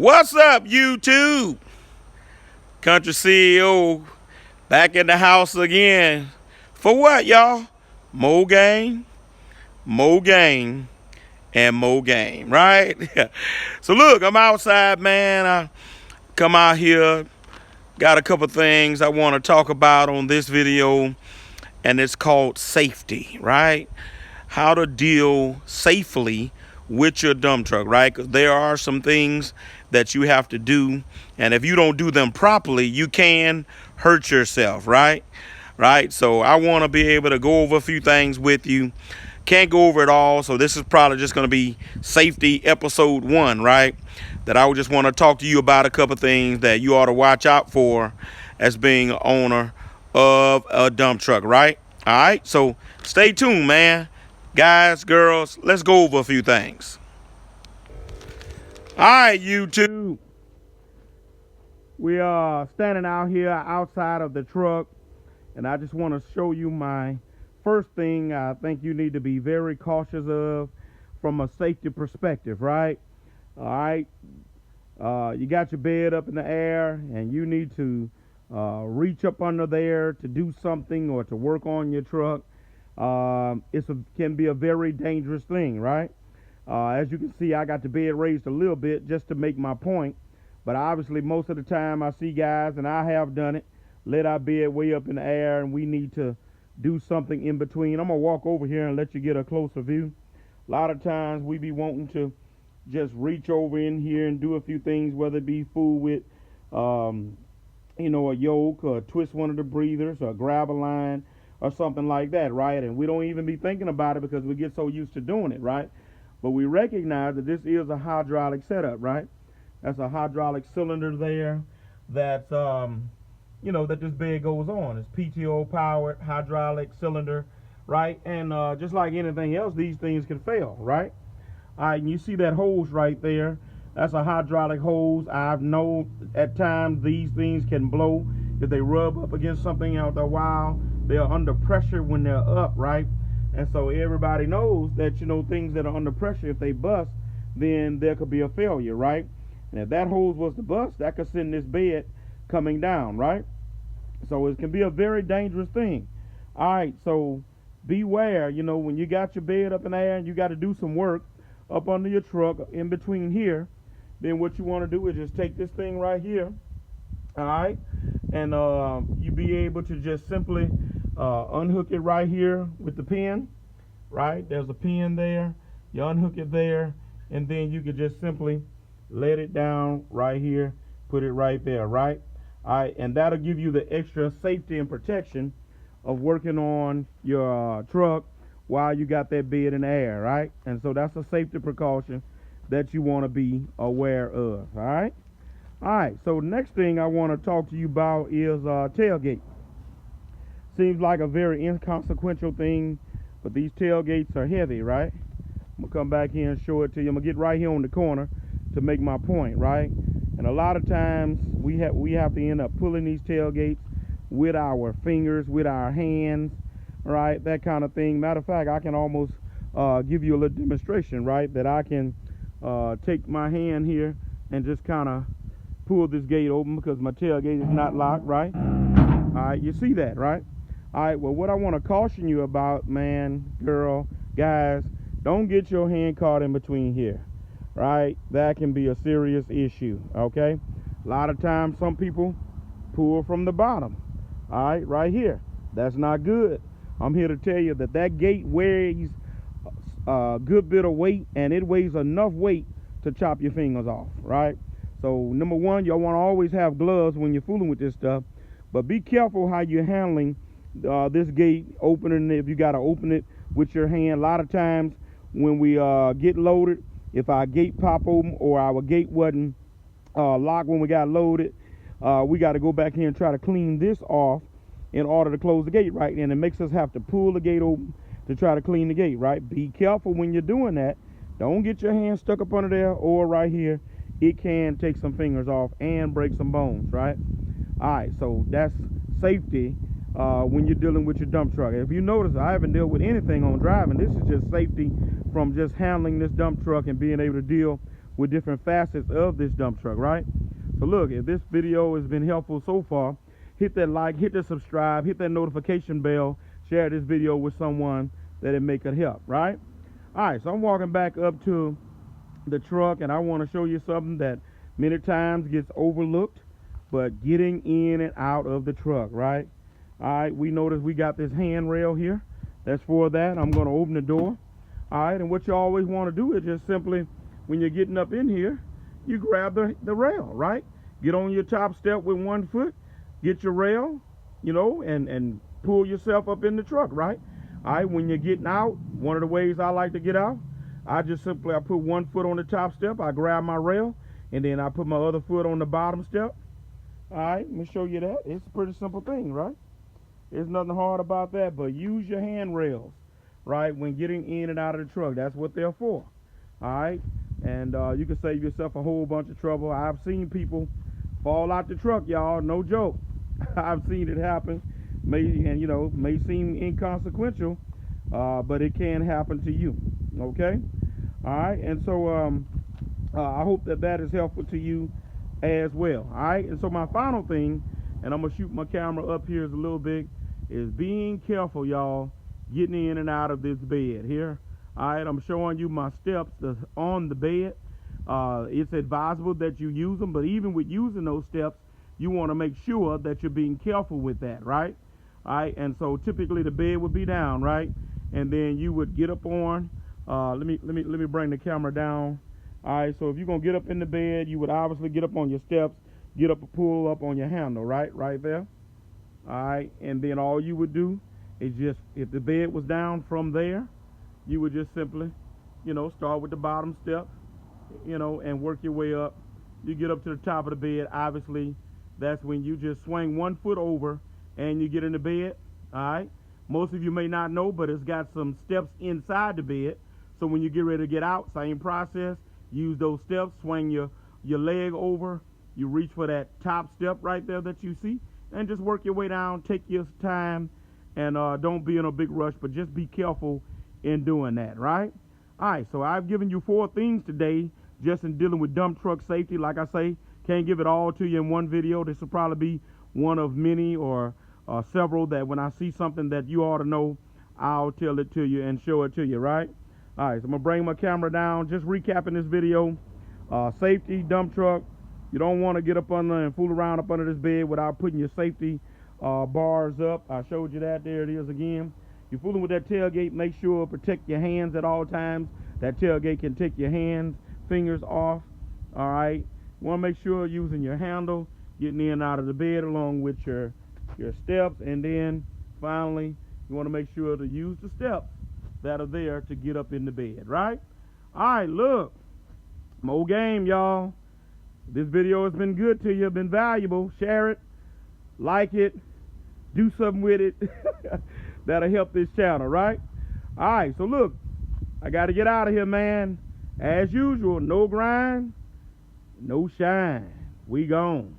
What's up, YouTube? Country CEO back in the house again. For what, y'all? More game, more game, and more game, right? So look, I'm outside, man. I come out here, got a couple things I want to talk about on this video, and it's called safety, right? How to deal safely with your dump truck, right? Because there are some things that you have to do, and if you don't do them properly, you can hurt yourself, right? So I want to be able to go over a few things with you. Can't go over it all, so this is probably just going to be safety episode 1, right? That I would just want to talk to you about a couple things that you ought to watch out for as being an owner of a dump truck, right? All right, so stay tuned, man. Guys, girls, let's go over a few things. All right, YouTube. We are standing out here outside of the truck, and I just want to show you my first thing I think you need to be very cautious of from a safety perspective, right? All right. You got your bed up in the air, and you need to reach up under there to do something or to work on your truck. Can be a very dangerous thing, right? As you can see, I got the bed raised a little bit just to make my point, but obviously most of the time I see guys, and I have done it, let our bed way up in the air, and we need to do something in between. I'm gonna walk over here and let you get a closer view. A lot of times we be wanting to just reach over in here and do a few things, whether it be fool with a yoke, or twist one of the breathers, or grab a line or something like that, right? And we don't even be thinking about it because we get so used to doing it, right? But we recognize that this is a hydraulic setup, right? That's a hydraulic cylinder there that's that this bed goes on. It's PTO powered hydraulic cylinder, right? And just like anything else, these things can fail, right? All right, and you see that hose right there. That's a hydraulic hose. I've known at times these things can blow if they rub up against something after a while. They're under pressure when they're up, right? And so everybody knows that, things that are under pressure, if they bust, then there could be a failure, right? And if that hose was to bust, that could send this bed coming down, right? So it can be a very dangerous thing. All right, so beware, when you got your bed up in the air and you got to do some work up under your truck in between here, then what you want to do is just take this thing right here, all right, and you be able to just simply unhook it right here with the pin, right? There's a pin there. You unhook it there, and then you could just simply let it down right here, put it right there, right? All right, and that'll give you the extra safety and protection of working on your truck while you got that bed in the air, right? And so that's a safety precaution that you want to be aware of, all right? All right, so next thing I want to talk to you about is tailgate. Seems like a very inconsequential thing, but these tailgates are heavy, right? I'm going to come back here and show it to you. I'm going to get right here on the corner to make my point, right? And a lot of times we have to end up pulling these tailgates with our fingers, with our hands, right? That kind of thing. Matter of fact, I can almost give you a little demonstration, right? That I can take my hand here and just kind of pull this gate open because my tailgate is not locked, right? All right, you see that, right? All right, well, what I want to caution you about, man, girl, guys, don't get your hand caught in between here, right? That can be a serious issue, okay? A lot of times some people pull from the bottom, all right, right here. That's not good. I'm here to tell you that gate weighs a good bit of weight, and it weighs enough weight to chop your fingers off, right? So number one, y'all want to always have gloves when you're fooling with this stuff, but be careful how you're handling this gate opening. If you got to open it with your hand, a lot of times when we get loaded, if our gate pop open or our gate wasn't locked when we got loaded, we got to go back here and try to clean this off in order to close the gate, right? And it makes us have to pull the gate open to try to clean the gate, right? Be careful when you're doing that. Don't get your hand stuck up under there or right here. It can take some fingers off and break some bones, right? All right, so that's safety when you're dealing with your dump truck. If you notice, I haven't dealt with anything on driving. This is just safety from just handling this dump truck and being able to deal with different facets of this dump truck, right? So look, if this video has been helpful so far, hit that like, hit that subscribe, hit that notification bell, share this video with someone that it may could help, right? All right, so I'm walking back up to the truck, and I want to show you something that many times gets overlooked, but getting in and out of the truck, right? All right, we notice we got this handrail here. That's for that. I'm going to open the door. All right, and what you always want to do is just simply, when you're getting up in here, you grab the rail, right? Get on your top step with one foot, get your rail, you know, and pull yourself up in the truck, right? All right, when you're getting out, one of the ways I like to get out, I put one foot on the top step, I grab my rail, and then I put my other foot on the bottom step. All right, let me show you that. It's a pretty simple thing, right? There's nothing hard about that, but use your handrails, right, when getting in and out of the truck. That's what they're for, all right? And you can save yourself a whole bunch of trouble. I've seen people fall out the truck, y'all, no joke. I've seen it happen. May seem inconsequential, but it can happen to you, okay? All right, and so I hope that is helpful to you as well, all right? And so my final thing, and I'm gonna shoot my camera up here a little bit, is being careful, y'all, getting in and out of this bed here. All right, I'm showing you my steps on the bed. It's advisable that you use them, but even with using those steps, you want to make sure that you're being careful with that, right? All right, and so typically the bed would be down, right? And then you would get up on. Let me bring the camera down. All right, so if you're gonna get up in the bed, you would obviously get up on your steps, get up and pull up on your handle, right there. All right, and then all you would do is just, if the bed was down from there, you would just simply, start with the bottom step, and work your way up. You get up to the top of the bed. Obviously, that's when you just swing one foot over and you get in the bed. All right. Most of you may not know, but it's got some steps inside the bed. So when you get ready to get out, same process. Use those steps. Swing your leg over. You reach for that top step right there that you see, and just work your way down. Take your time, and don't be in a big rush, but just be careful in doing that, right? All right, so I've given you 4 things today just in dealing with dump truck safety. Like I say, can't give it all to you in one video. This will probably be one of many or several that when I see something that you ought to know, I'll tell it to you and show it to you, right? All right, so I'm gonna bring my camera down, just recapping this video. Safety, dump truck. You don't want to get up under and fool around up under this bed without putting your safety bars up. I showed you that. There it is again. You're fooling with that tailgate, make sure protect your hands at all times. That tailgate can take your hands, fingers off. All right. You want to make sure using your handle, getting in and out of the bed along with your steps. And then finally, you want to make sure to use the steps that are there to get up in the bed, right? All right, look. More game, y'all. This video has been good to you, been valuable. Share it, like it, do something with it. That'll help this channel, right? All right, so look, I got to get out of here, man. As usual, no grind, no shine. We gone.